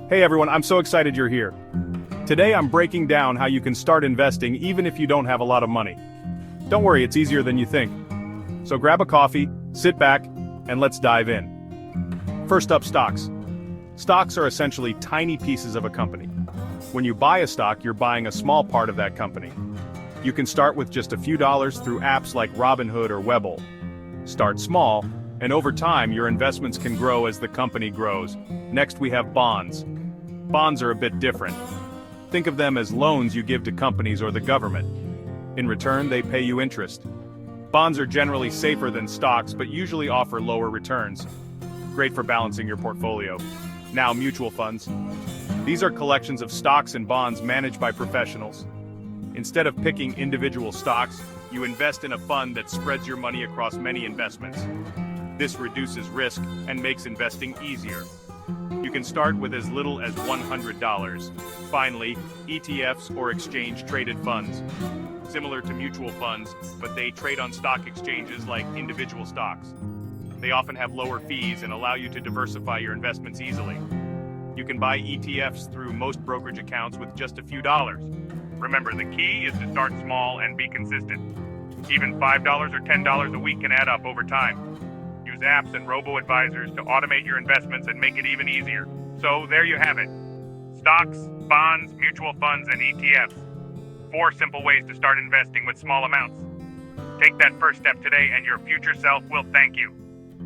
Hey everyone, I'm so excited you're here. Today I'm breaking down how you can start investing even if you don't have a lot of money. Don't worry, it's easier than you think. So grab a coffee, sit back, and let's dive in. First up, stocks. Stocks are essentially tiny pieces of a company. When you buy a stock, you're buying a small part of that company. You can start with just a few dollars through apps like Robinhood or Webull. Start small, and over time your investments can grow as the company grows. Next we have bonds. Bonds are a bit different. Think of them as loans you give to companies or the government. In return, they pay you interest. Bonds are generally safer than stocks but usually offer lower returns. Great for balancing your portfolio. Now, mutual funds. These are collections of stocks and bonds managed by professionals. Instead of picking individual stocks, you invest in a fund that spreads your money across many investments. This reduces risk and makes investing easier. You can start with as little as $100. Finally, ETFs or exchange-traded funds. Similar to mutual funds, but they trade on stock exchanges like individual stocks. They often have lower fees and allow you to diversify your investments easily. You can buy ETFs through most brokerage accounts with just a few dollars. Remember, the key is to start small and be consistent. Even $5 or $10 a week can add up over time. Use apps and robo-advisors to automate your investments and make it even easier. So there you have it. Stocks, bonds, mutual funds, and ETFs. 4 simple ways to start investing with small amounts. Take that first step today and your future self will thank you.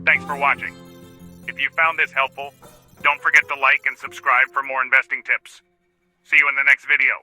Thanks for watching. If you found this helpful, don't forget to like and subscribe for more investing tips. See you in the next video.